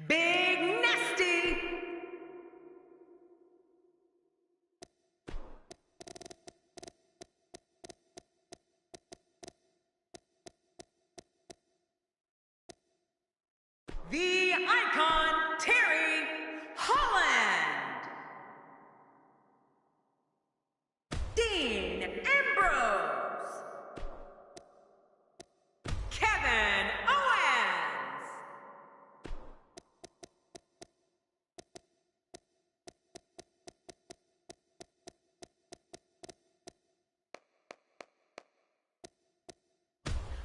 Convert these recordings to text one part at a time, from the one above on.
Big Nasty! The Icon, Terry Holland! Dean Ambrose! Kevin Owens!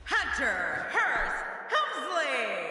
Hunter Hearst Helmsley!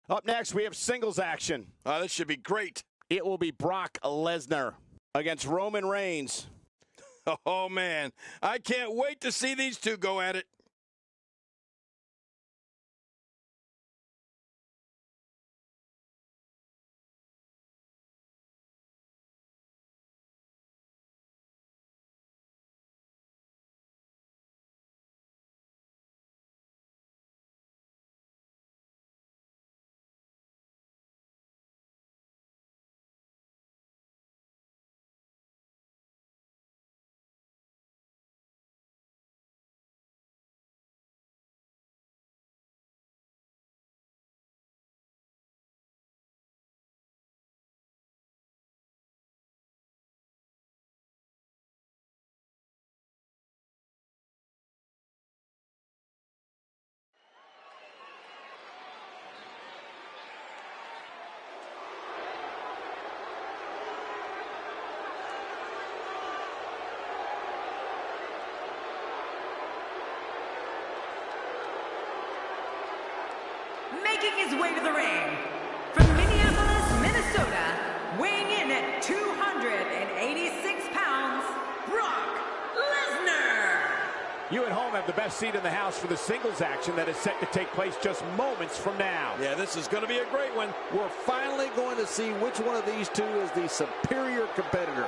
Up next, we have singles action. This should be great. It will be Brock Lesnar against Roman Reigns. Oh, man. I can't wait to see these two go at it. Making his way to the ring, from Minneapolis, Minnesota, weighing in at 286 pounds, Brock Lesnar. You at home have the best seat in the house for the singles action that is set to take place just moments from now. Yeah, this is going to be a great one. We're finally going to see which one of these two is the superior competitor.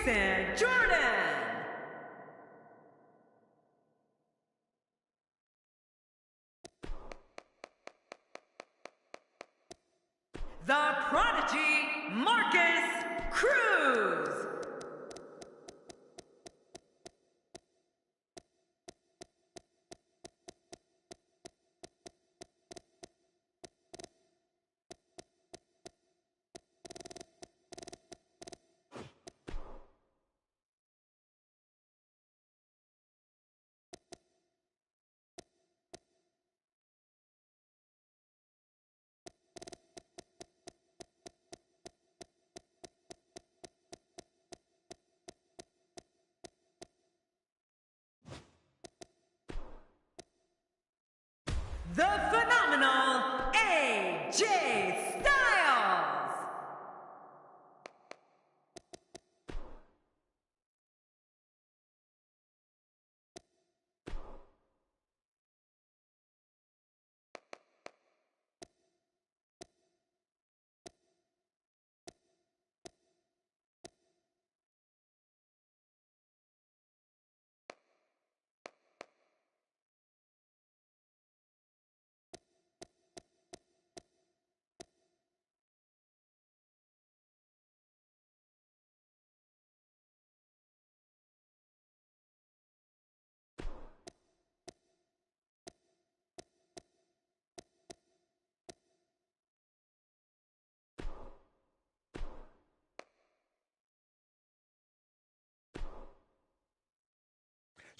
Jordan. The Prodigy, Marcus Cruz. The phenomenal AJ Styles.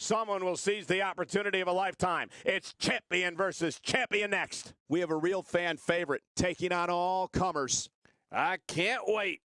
Someone will seize the opportunity of a lifetime. It's champion versus champion next. We have a real fan favorite taking on all comers. I can't wait.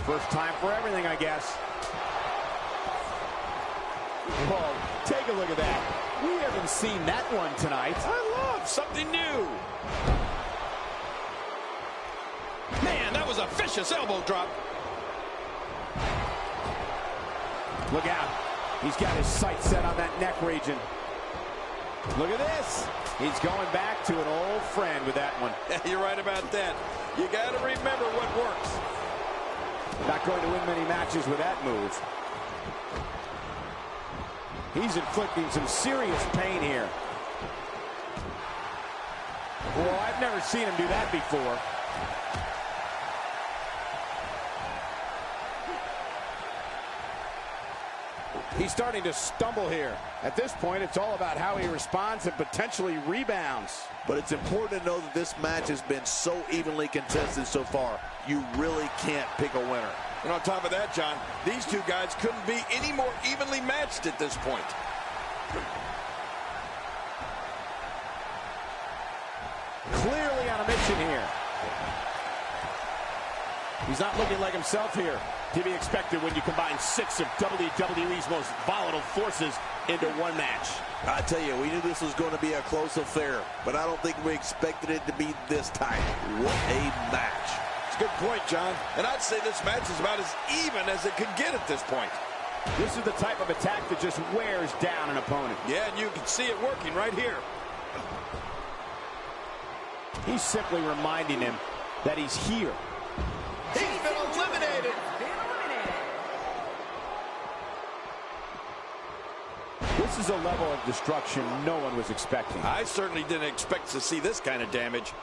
First time for everything, I guess. Whoa, take a look at that. We haven't seen that one tonight. I love something new. Man, that was a vicious elbow drop. Look out. He's got his sights set on that neck region. Look at this. He's going back to an old friend with that one. You're right about that. You got to remember what works. Not going to win many matches with that move. He's inflicting some serious pain here. Well, I've never seen him do that before. He's starting to stumble here. At this point, it's all about how he responds and potentially rebounds. But it's important to know that this match has been so evenly contested so far. You really can't pick a winner. And on top of that, John, these two guys couldn't be any more evenly matched at this point. Clearly on a mission here. He's not looking like himself here. To be expected when you combine 6 of WWE's most volatile forces into one match. I tell you, we knew this was going to be a close affair, but I don't think we expected it to be this tight. What a match. It's a good point, John. And I'd say this match is about as even as it could get at this point. This is the type of attack that just wears down an opponent. Yeah, and you can see it working right here. He's simply reminding him that he's here. He's been eliminated. This is a level of destruction no one was expecting. I certainly didn't expect to see this kind of damage.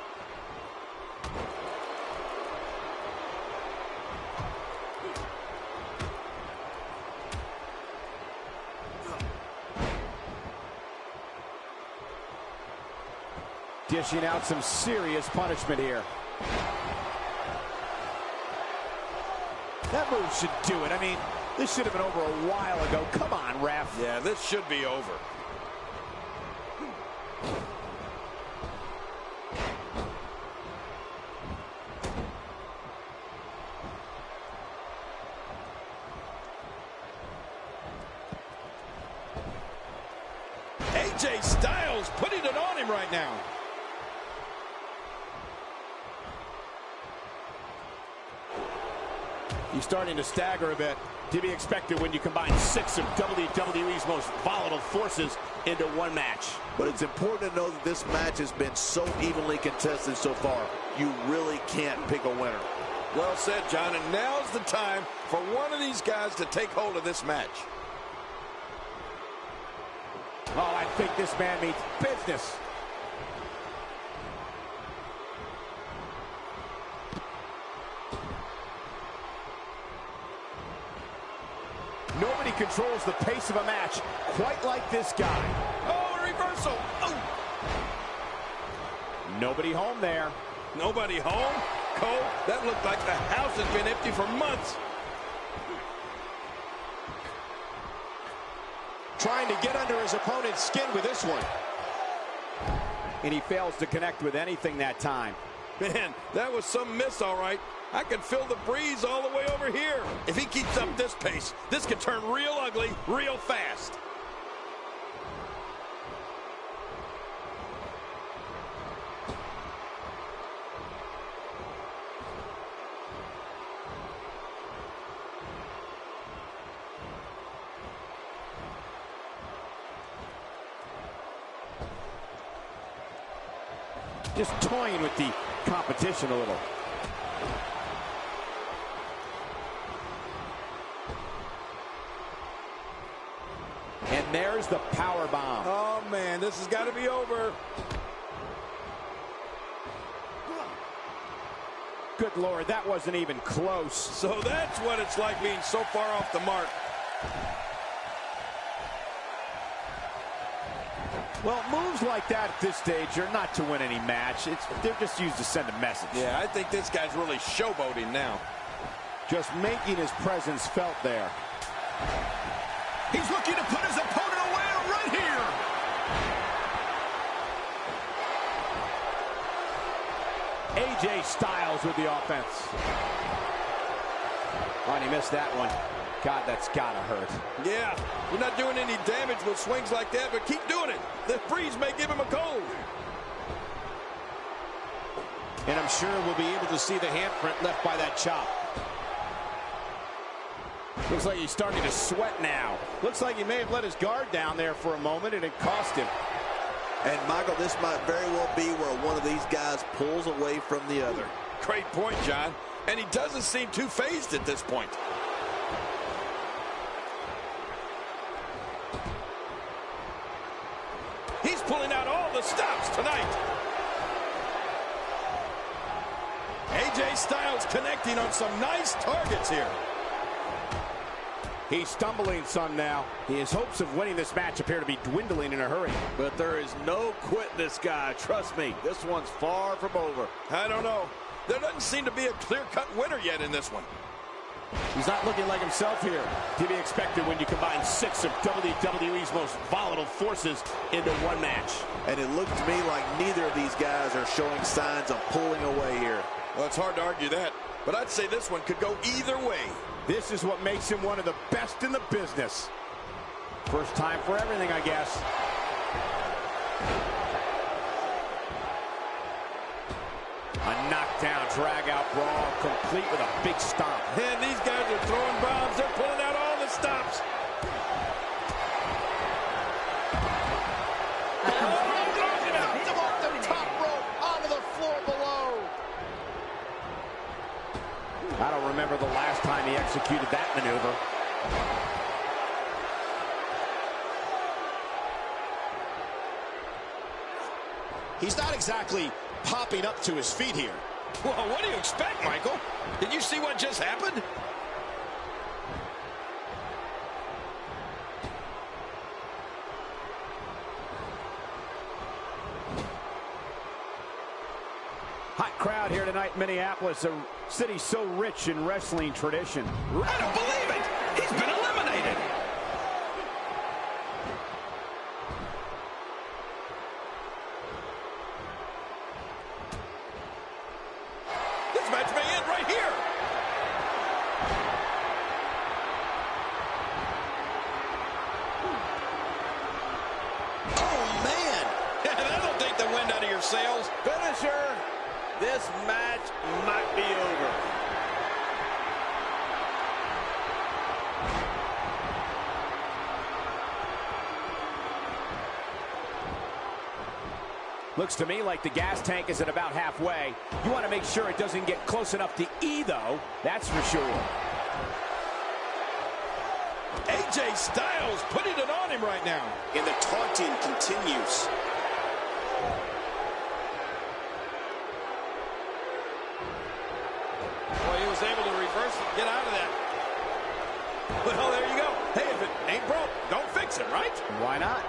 Dishing out some serious punishment here. That move should do it. I mean, this should have been over a while ago. Come on, ref. Yeah, this should be over. AJ Styles putting it on him right now. He's starting to stagger a bit. To be expected when you combine 6 of WWE's most volatile forces into one match. But it's important to know that this match has been so evenly contested so far. You really can't pick a winner. Well said, John, and now's the time for one of these guys to take hold of this match. Oh, I think this man means business. Nobody controls the pace of a match quite like this guy. Oh, a reversal. Oh. Nobody home there. Nobody home? Cole, that looked like the house has been empty for months. Trying to get under his opponent's skin with this one. And he fails to connect with anything that time. Man, that was some miss, all right. I can feel the breeze all the way over here. If he keeps up this pace, this could turn real ugly real fast. Just toying with the competition a little. And there's the power bomb. Oh, man, this has got to be over. Good Lord, that wasn't even close. So that's what it's like being so far off the mark. Well, moves like that at this stage are not to win any match. They're just used to send a message. Yeah, I think this guy's really showboating now. Just making his presence felt there. He's looking to put his opponent away right here. AJ Styles with the offense. Oh, and he missed that one. God, that's gotta hurt. Yeah, you're not doing any damage with swings like that, but keep doing it. The breeze may give him a cold. And I'm sure we'll be able to see the handprint left by that chop. Looks like he's starting to sweat now. Looks like he may have let his guard down there for a moment, and it cost him. And, Michael, this might very well be where one of these guys pulls away from the other. Great point, John. And he doesn't seem too phased at this point. He's pulling out all the stops tonight. AJ Styles connecting on some nice targets here. He's stumbling some now. His hopes of winning this match appear to be dwindling in a hurry. But there is no quitting this guy. Trust me, this one's far from over. I don't know. There doesn't seem to be a clear-cut winner yet in this one. He's not looking like himself here. To be expected when you combine 6 of WWE's most volatile forces into one match. And it looks to me like neither of these guys are showing signs of pulling away here. Well, it's hard to argue that, but I'd say this one could go either way. This is what makes him one of the best in the business. First time for everything, I guess. A knockdown, drag-out brawl, complete with a big stomp. And these guys are throwing bombs. They're pulling out all the stops. Off the top rope, onto the floor below. I don't remember the last time he executed that maneuver. He's not exactly popping up to his feet here. Well, what do you expect, Michael? Did you see what just happened? Hot crowd here tonight in Minneapolis, a city so rich in wrestling tradition. I don't believe it! He's been eliminated! This match may end right here! Oh, This match might be over. Looks to me like the gas tank is at about halfway. You want to make sure it doesn't get close enough to E, though. That's for sure. AJ Styles putting it on him right now. And the taunting continues. Boy, he was able to reverse it and get out of that. Well, there you go. Hey, if it ain't broke, don't fix it, right? Why not?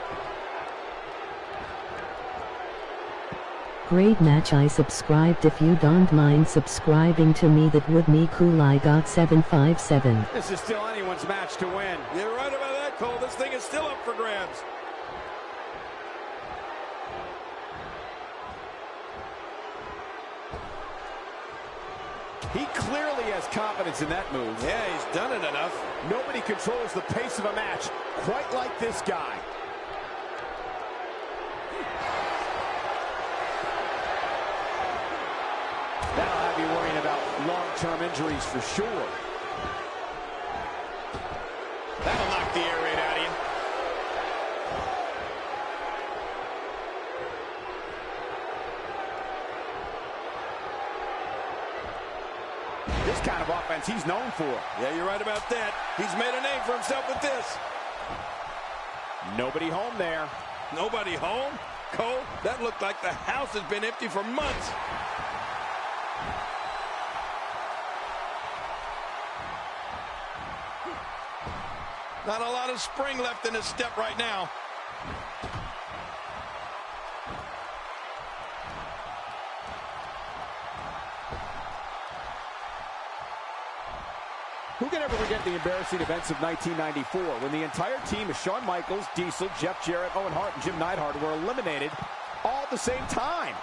Great match. I subscribed. If you don't mind subscribing to me, that would me cool. I got 757. This is still anyone's match to win. You're right about that, Cole. This thing is still up for grabs. He clearly has confidence in that move. Yeah, he's done it enough. Nobody controls the pace of a match quite like this guy. That'll have you worrying about long-term injuries for sure. That'll knock the air right out of you. This kind of offense he's known for. Yeah, you're right about that. He's made a name for himself with this. Nobody home there. Nobody home? Cole, that looked like the house has been empty for months. Not a lot of spring left in his step right now. Who can ever forget the embarrassing events of 1994 when the entire team of Shawn Michaels, Diesel, Jeff Jarrett, Owen Hart, and Jim Neidhart were eliminated all at the same time?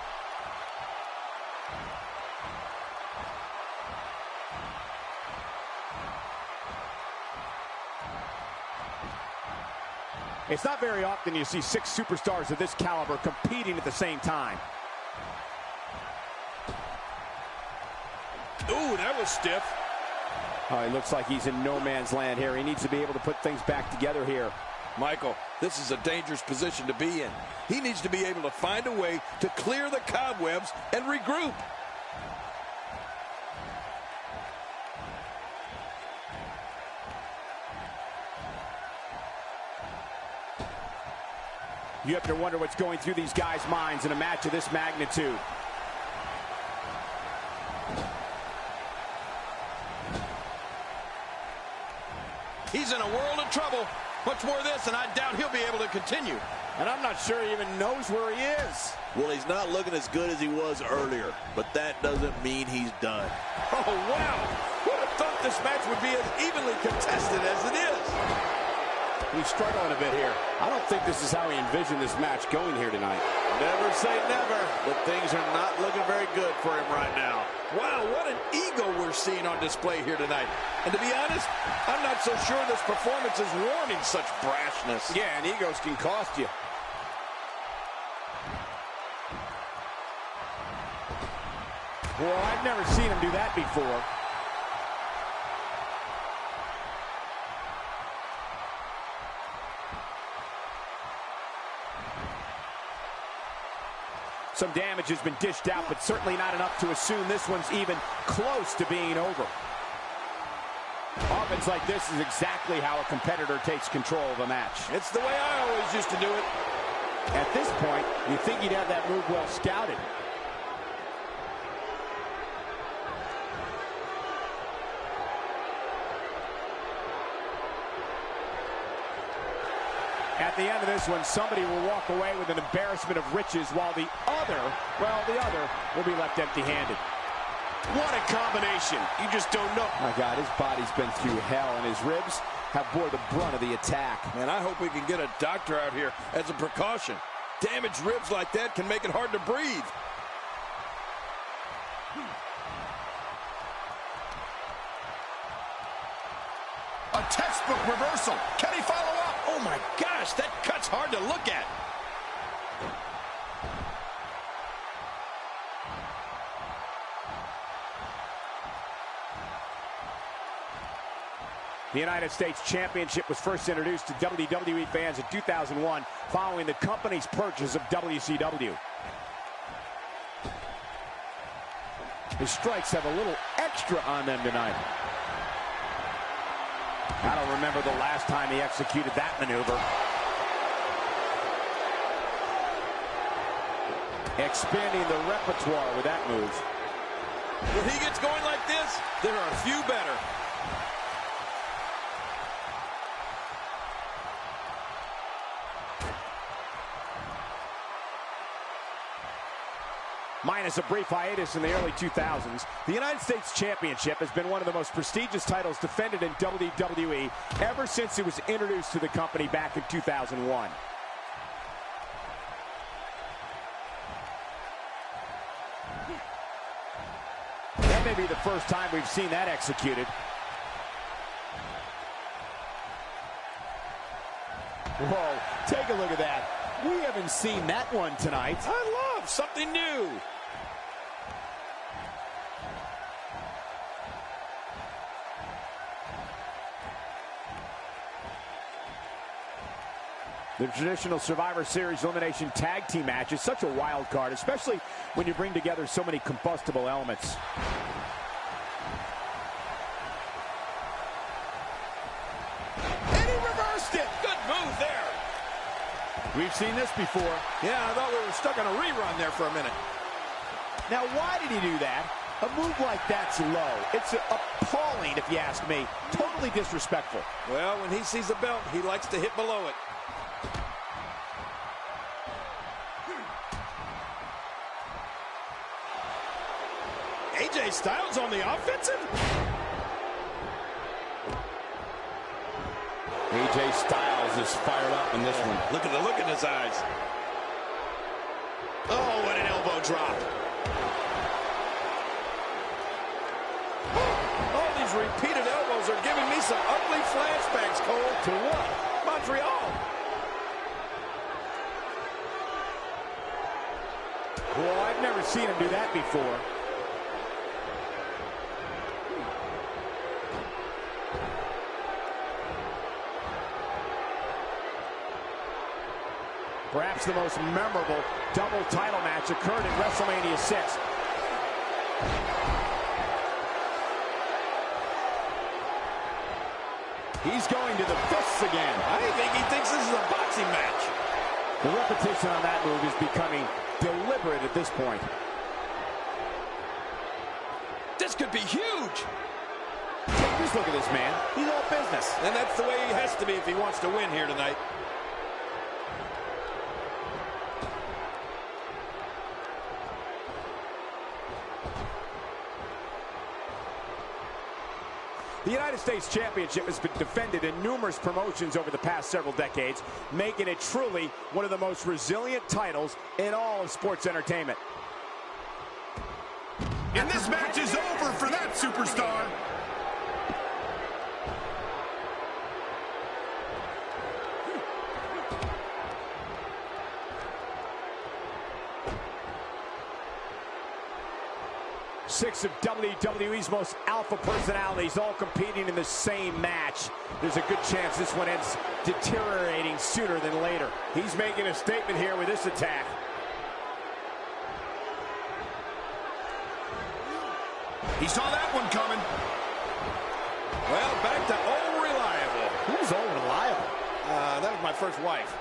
It's not very often you see 6 superstars of this caliber competing at the same time. Ooh, that was stiff. Oh, he looks like he's in no man's land here. He needs to be able to put things back together here. Michael, this is a dangerous position to be in. He needs to be able to find a way to clear the cobwebs and regroup. You have to wonder what's going through these guys' minds in a match of this magnitude. He's in a world of trouble. Much more of this, and I doubt he'll be able to continue. And I'm not sure he even knows where he is. Well, he's not looking as good as he was earlier, but that doesn't mean he's done. Oh, wow. Who would have thought this match would be as evenly contested as it is? He's struggling a bit here. I don't think this is how he envisioned this match going here tonight. Never say never, but things are not looking very good for him right now. Wow, what an ego we're seeing on display here tonight. And to be honest, I'm not so sure this performance is warranting such brashness. Yeah, and egos can cost you. Well, I've never seen him do that before. Some damage has been dished out, but certainly not enough to assume this one's even close to being over. Offense like this is exactly how a competitor takes control of a match. It's the way I always used to do it. At this point, you think you'd have that move well scouted. At the end of this one, somebody will walk away with an embarrassment of riches while the other will be left empty-handed. What a combination. You just don't know. My God, his body's been through hell, and his ribs have bore the brunt of the attack. Man, I hope we can get a doctor out here as a precaution. Damaged ribs like that can make it hard to breathe. A textbook reversal. Can he follow up? Oh my gosh, that cut's hard to look at. The United States Championship was first introduced to WWE fans in 2001 following the company's purchase of WCW. His strikes have a little extra on them tonight. I don't remember the last time he executed that maneuver. Expanding the repertoire with that move. When he gets going like this, there are a few better. Minus a brief hiatus in the early 2000s, the United States Championship has been one of the most prestigious titles defended in WWE ever since it was introduced to the company back in 2001. That may be the first time we've seen that executed. Whoa, take a look at that. We haven't seen that one tonight. I love something new. The traditional Survivor Series Elimination Tag Team match is such a wild card, especially when you bring together so many combustible elements. And he reversed it. Good move there. We've seen this before. Yeah, I thought we were stuck on a rerun there for a minute. Now, why did he do that? A move like that's low. It's appalling, if you ask me. Totally disrespectful. Well, when he sees a belt, he likes to hit below it. AJ Styles on the offensive? AJ Styles is fired up in this one. Look at the look in his eyes. Oh, what an elbow drop. All these repeated elbows are giving me some ugly flashbacks, Cole. To what? Montreal. Well, I've never seen him do that before. Perhaps the most memorable double title match occurred at WrestleMania 6. He's going to the fists again. I think he thinks this is a boxing match. The repetition on that move is becoming deliberate at this point. This could be huge. Just look at this man. He's all business. And that's the way he has to be if he wants to win here tonight. The United States Championship has been defended in numerous promotions over the past several decades, making it truly one of the most resilient titles in all of sports entertainment. And this match is over for that superstar. Six of WWE's most alpha personalities all competing in the same match. There's a good chance this one ends deteriorating sooner than later. He's making a statement here with this attack. He saw that one coming. Well, back to old reliable. Who's old reliable? That was my first wife.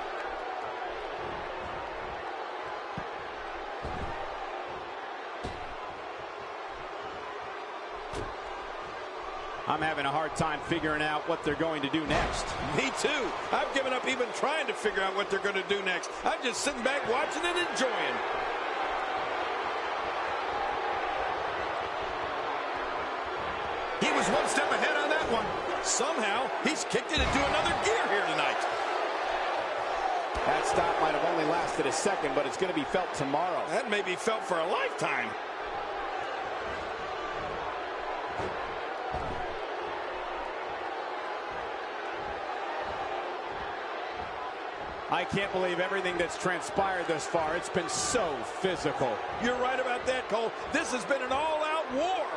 I'm having a hard time figuring out what they're going to do next. Me too. I've given up even trying to figure out what they're going to do next. I'm just sitting back watching and enjoying. He was one step ahead on that one. Somehow, he's kicked it into another gear here tonight. That stop might have only lasted a second, but it's going to be felt tomorrow. That may be felt for a lifetime. I can't believe everything that's transpired thus far. It's been so physical. You're right about that, Cole. This has been an all-out war.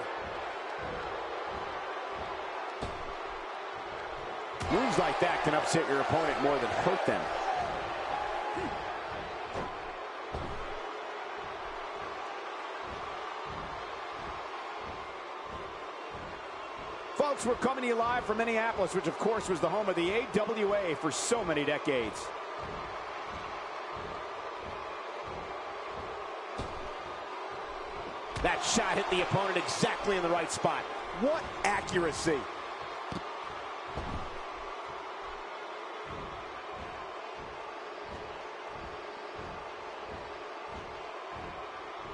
Moves like that can upset your opponent more than hurt them. Folks, we're coming to you live from Minneapolis, which of course was the home of the AWA for so many decades. That shot hit the opponent exactly in the right spot. What accuracy.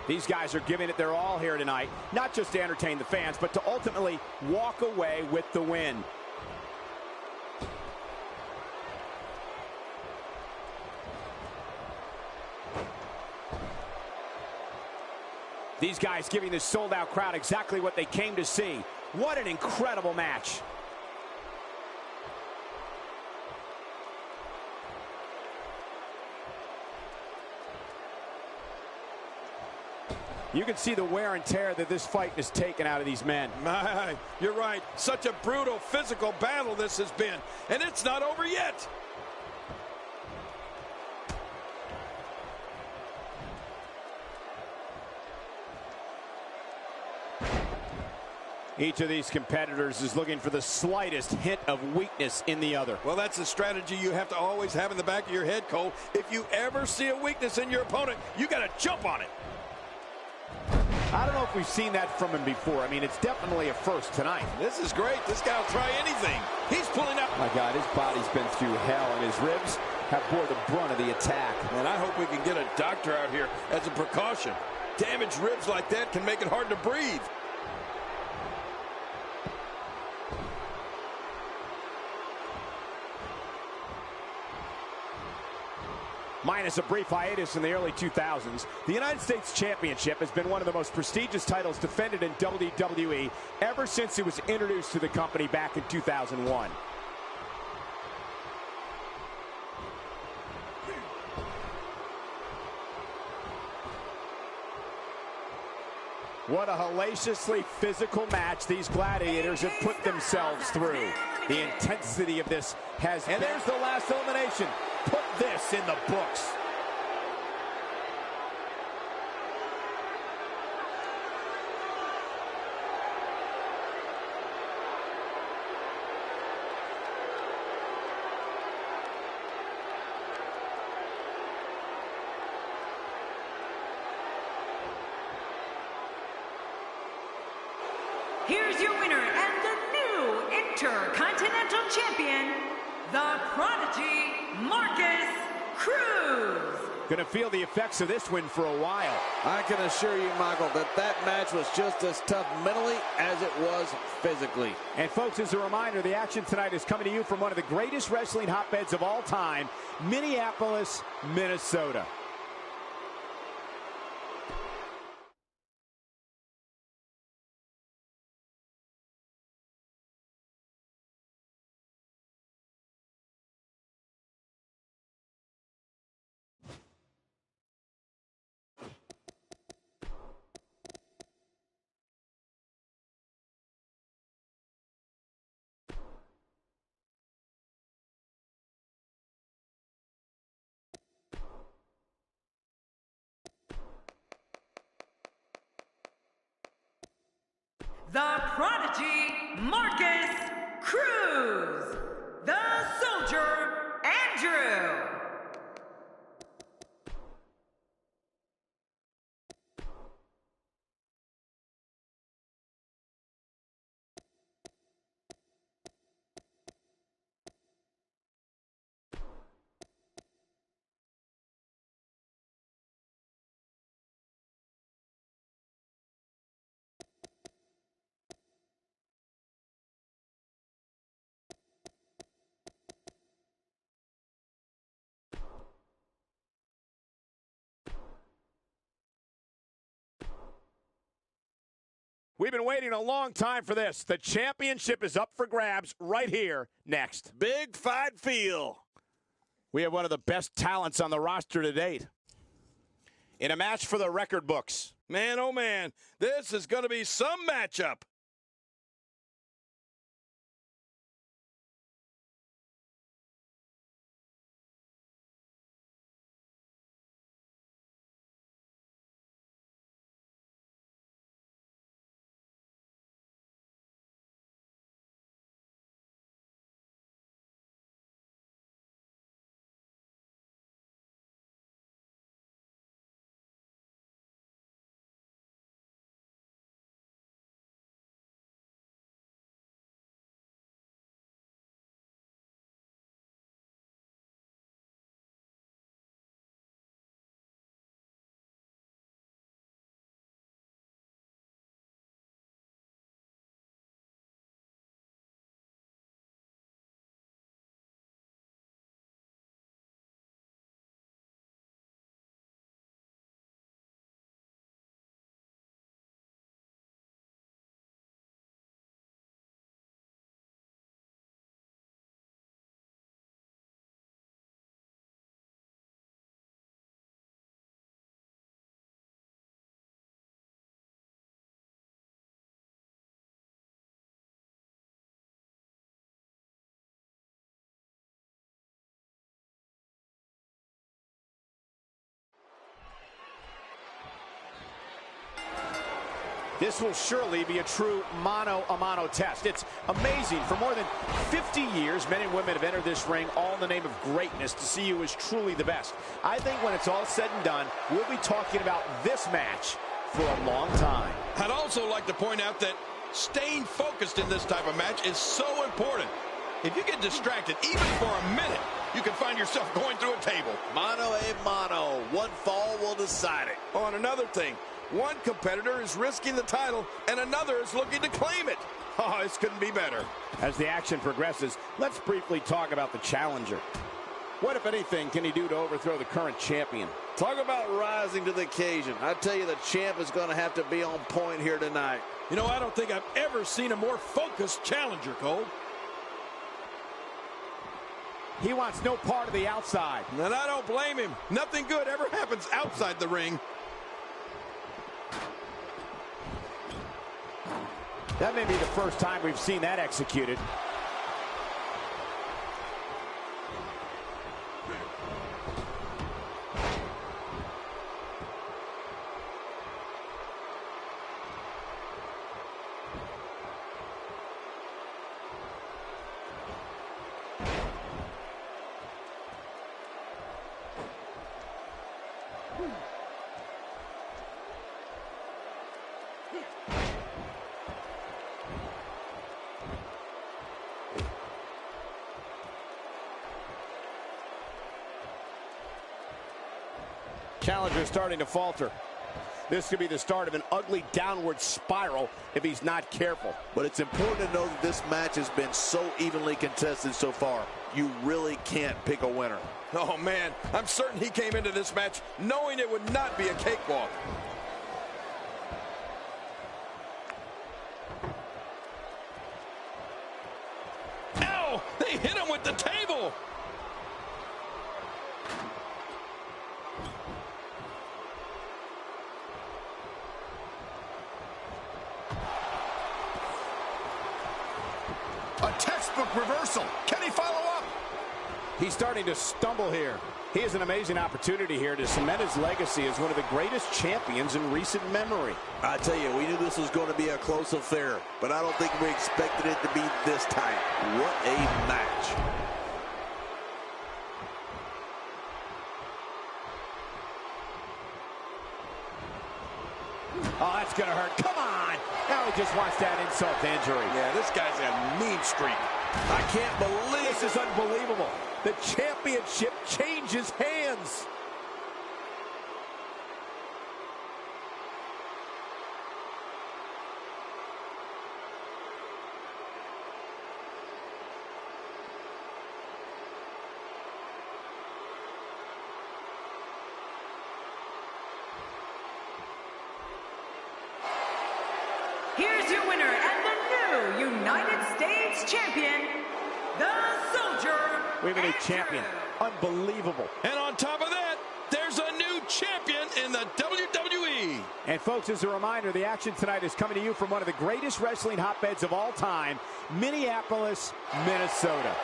These guys are giving it their all here tonight, not just to entertain the fans, but to ultimately walk away with the win. These guys giving this sold-out crowd exactly what they came to see. What an incredible match. You can see the wear and tear that this fight has taken out of these men. My, you're right. Such a brutal physical battle this has been. And it's not over yet. Each of these competitors is looking for the slightest hint of weakness in the other. Well, that's a strategy you have to always have in the back of your head, Cole. If you ever see a weakness in your opponent, you got to jump on it. I don't know if we've seen that from him before. I mean, it's definitely a first tonight. This is great. This guy will try anything. He's pulling up. My God, his body's been through hell, and his ribs have bore the brunt of the attack. And I hope we can get a doctor out here as a precaution. Damaged ribs like that can make it hard to breathe. Minus a brief hiatus in the early 2000s, the United States Championship has been one of the most prestigious titles defended in WWE ever since it was introduced to the company back in 2001. What a hellaciously physical match these gladiators have put themselves through. The intensity of this has been... And there's the last elimination. Put this in the books. Here's your winner and the new Intercontinental Champion, the Prodigy, Marcus Cruz. Gonna feel the effects of this win for a while. I can assure you, Michael, that match was just as tough mentally as it was physically. And folks, as a reminder, the action tonight is coming to you from one of the greatest wrestling hotbeds of all time, Minneapolis, Minnesota. The Prodigy, Marcus Cruz. The Soldier, Andrew. We've been waiting a long time for this. The championship is up for grabs right here next. Big fight feel. We have one of the best talents on the roster to date. In a match for the record books. Man, oh man, this is going to be some matchup. This will surely be a true mano-a-mano test. It's amazing. For more than 50 years, men and women have entered this ring all in the name of greatness to see who is truly the best. I think when it's all said and done, we'll be talking about this match for a long time. I'd also like to point out that staying focused in this type of match is so important. If you get distracted, even for a minute, you can find yourself going through a table. Mano a mano. One fall will decide it. Oh, and another thing. One competitor is risking the title, and another is looking to claim it. Oh, this couldn't be better. As the action progresses, let's briefly talk about the challenger. What, if anything, can he do to overthrow the current champion? Talk about rising to the occasion. I tell you, the champ is going to have to be on point here tonight. You know, I don't think I've ever seen a more focused challenger, Cole. He wants no part of the outside. And I don't blame him. Nothing good ever happens outside the ring. That may be the first time we've seen that executed. Challenger starting to falter. This could be the start of an ugly downward spiral if he's not careful. But it's important to know that this match has been so evenly contested so far. You really can't pick a winner. Oh, man, I'm certain he came into this match knowing it would not be a cakewalk. Ow! They hit him with the table! A textbook reversal. Can he follow up? He's starting to stumble here. He has an amazing opportunity here to cement his legacy as one of the greatest champions in recent memory. I tell you, we knew this was going to be a close affair, but I don't think we expected it to be this tight. What a match. Oh, that's going to hurt. Come on. Now he just wants that insult to injury. Yeah, this guy's got a mean streak. I can't believe this is unbelievable. The championship changes hands. Here's your winner and the new United States champion, the Soldier. We have a new champion. Unbelievable. And on top of that, there's a new champion in the WWE. And folks, as a reminder, the action tonight is coming to you from one of the greatest wrestling hotbeds of all time, Minneapolis, Minnesota.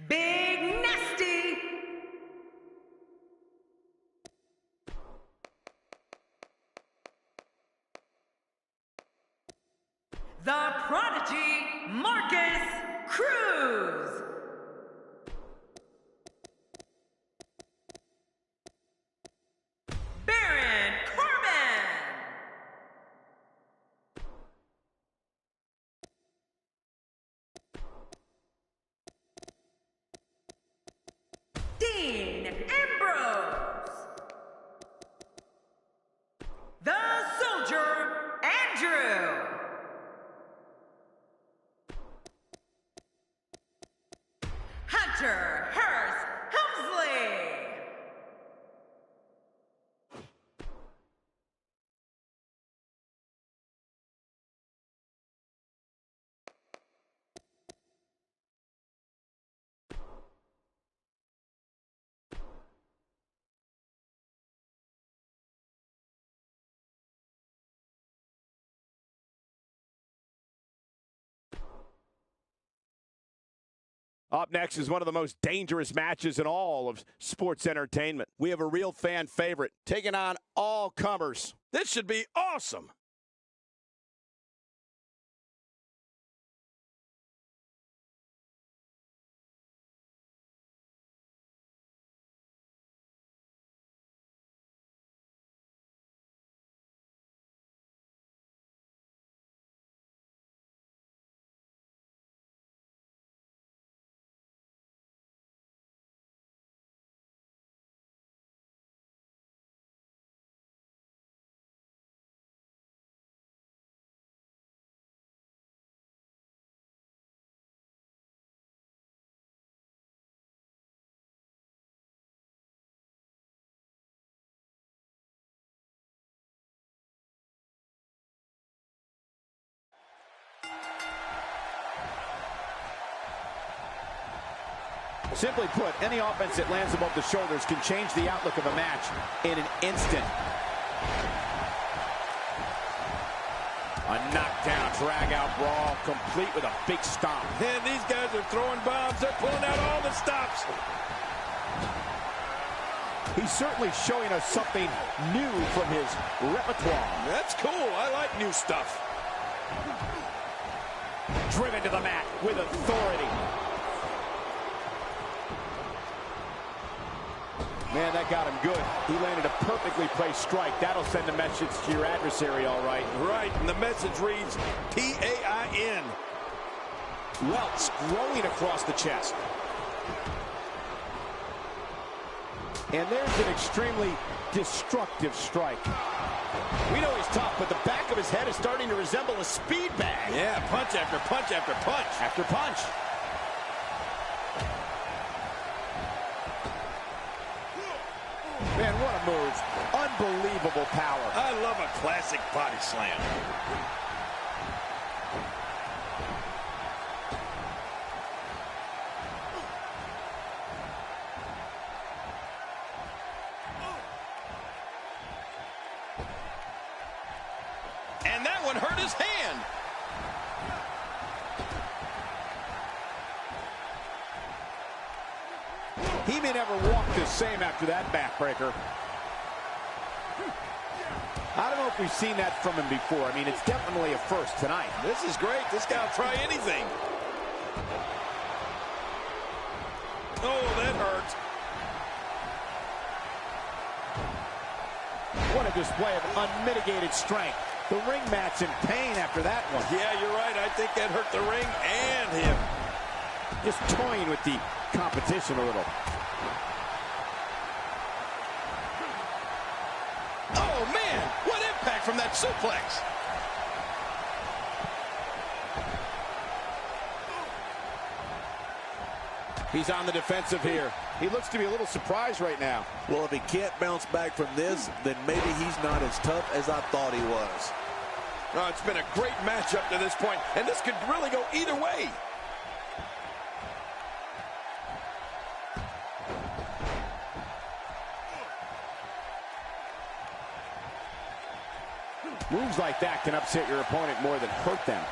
Big Nasty. The Prodigy, Marcus Cruz. Baron Corbin. Dean Ambrose. The Soldier, Andrew. Up next is one of the most dangerous matches in all of sports entertainment. We have a real fan favorite taking on all comers. This should be awesome. Simply put, any offense that lands above the shoulders can change the outlook of a match in an instant. A knockdown, drag-out brawl, complete with a big stomp. And these guys are throwing bombs. They're pulling out all the stops. He's certainly showing us something new from his repertoire. That's cool. I like new stuff. Driven to the mat with authority. Man, that got him good. He landed a perfectly placed strike. That'll send a message to your adversary, all right. Right, and the message reads P-A-I-N. Welts growing across the chest. And there's an extremely destructive strike. We know he's tough, but the back of his head is starting to resemble a speed bag. Yeah, punch after punch after punch. After punch. Man, what a move. Unbelievable power. I love a classic body slam. And that one hurt his hand. He may never walk the same after that backbreaker. I don't know if we've seen that from him before. I mean, it's definitely a first tonight. This is great. This guy will try anything. Oh, that hurts. What a display of unmitigated strength. The ring mat's in pain after that one. Yeah, you're right. I think that hurt the ring and him. Just toying with the competition a little. Oh, man. What impact from that suplex. He's on the defensive here. He looks to be a little surprised right now. Well, if he can't bounce back from this, then maybe he's not as tough as I thought he was. Oh, it's been a great match up to this point, and this could really go either way. Moves like that can upset your opponent more than hurt them.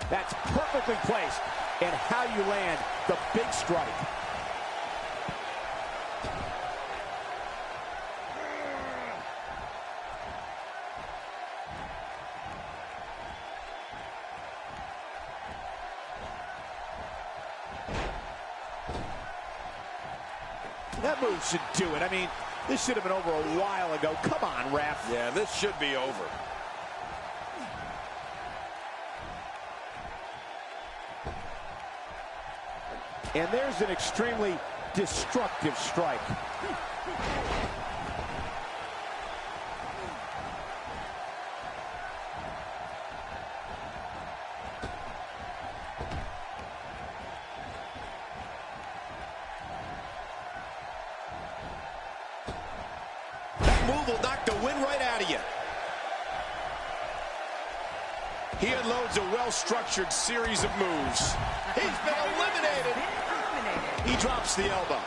That's perfectly placed, and how you land the big strike. That move should do it. I mean, this should have been over a while ago. Come on, ref. Yeah, this should be over. And there's an extremely destructive strike. That move will knock the wind right out of you. He unloads a well-structured series of moves. He's been eliminated. He drops the elbow.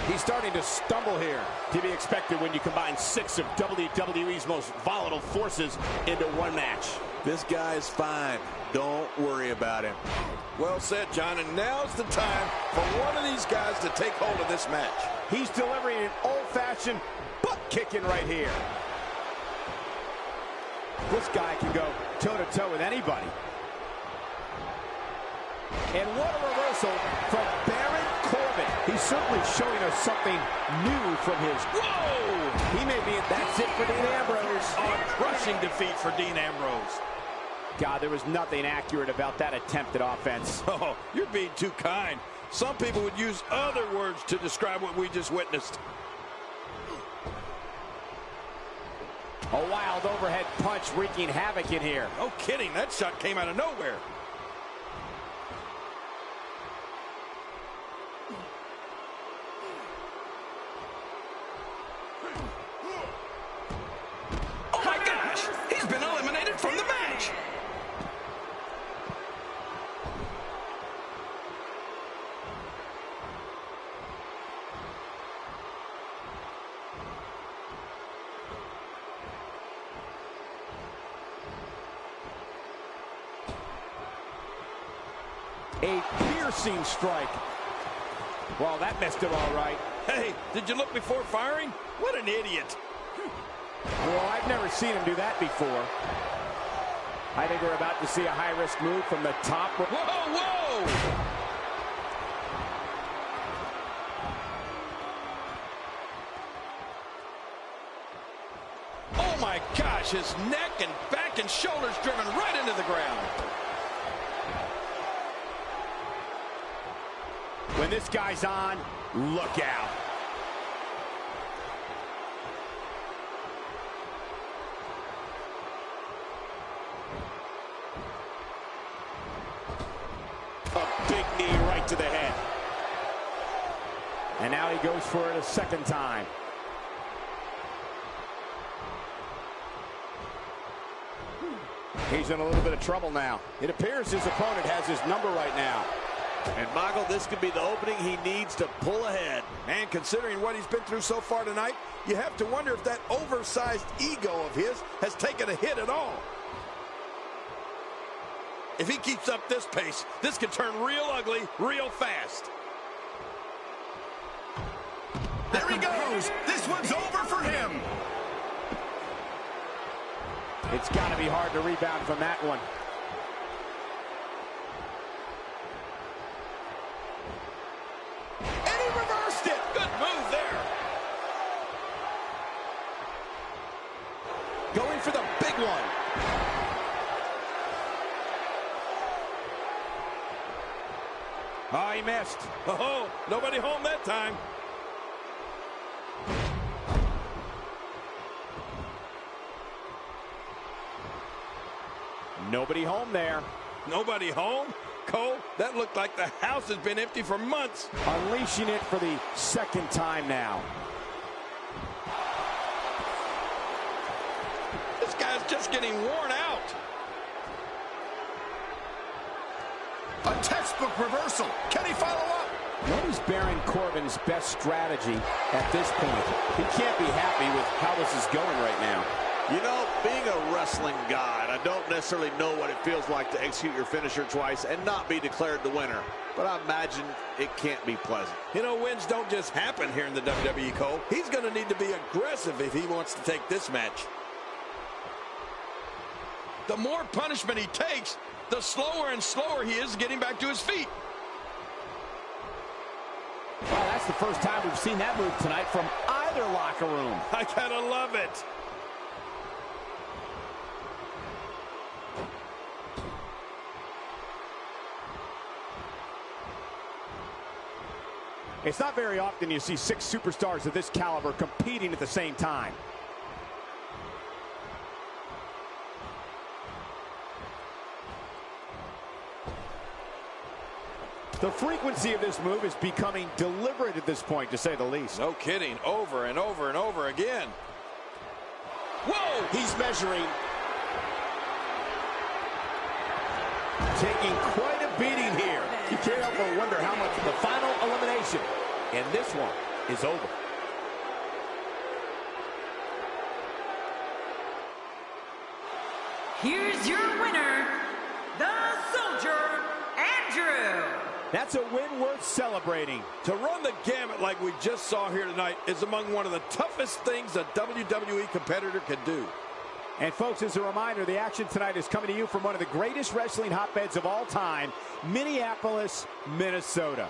He's starting to stumble here. To be expected when you combine 6 of WWE's most volatile forces into one match. This guy's fine. Don't worry about him. Well said, John, and now's the time for one of these guys to take hold of this match. He's delivering an old-fashioned butt kicking right here. This guy can go toe-to-toe with anybody. And what a reversal from Baron Corbin. He's certainly showing us something new from his... Whoa! He may be... That's it for Dean Ambrose. A crushing defeat for Dean Ambrose. God, there was nothing accurate about that attempted offense. Oh, you're being too kind. Some people would use other words to describe what we just witnessed. A wild overhead punch wreaking havoc in here. No kidding, that shot came out of nowhere. Oh my gosh, he's been eliminated from the match. A piercing strike. Well, that missed him all right. Hey, did you look before firing? What an idiot. Well, I've never seen him do that before. I think we're about to see a high-risk move from the top. Whoa, whoa! Oh my gosh, his neck and back and shoulders driven right into the ground. When this guy's on, look out. A big knee right to the head. And now he goes for it a second time. He's in a little bit of trouble now. It appears his opponent has his number right now. And Michael, this could be the opening he needs to pull ahead. And considering what he's been through so far tonight, you have to wonder if that oversized ego of his has taken a hit at all. If he keeps up this pace, this could turn real ugly real fast. There he goes. This one's over for him. It's got to be hard to rebound from that one. And he reversed it. Good move there. Going for the big one. Oh, he missed. Oh, nobody home that time. Nobody home there. Nobody home? Cole, that looked like the house has been empty for months. Unleashing it for the second time now. This guy's just getting worn out. A textbook reversal. Can he follow up? What is Baron Corbin's best strategy at this point? He can't be happy with how this is going right now. You know, being a wrestling god, I don't necessarily know what it feels like to execute your finisher twice and not be declared the winner. But I imagine it can't be pleasant. You know, wins don't just happen here in the WWE, Cole. He's going to need to be aggressive if he wants to take this match. The more punishment he takes, the slower and slower he is getting back to his feet. Wow, that's the first time we've seen that move tonight from either locker room. I gotta love it. It's not very often you see 6 superstars of this caliber competing at the same time. The frequency of this move is becoming deliberate at this point, to say the least. No kidding. Over and over and over again. Whoa! He's measuring. Taking quite a beating here. You can't help but wonder how much of the final elimination. And this one is over. Here's your winner, the Soldier, Andrew. That's a win worth celebrating. To run the gamut like we just saw here tonight is among one of the toughest things a WWE competitor can do. And folks, as a reminder, the action tonight is coming to you from one of the greatest wrestling hotbeds of all time, Minneapolis, Minnesota.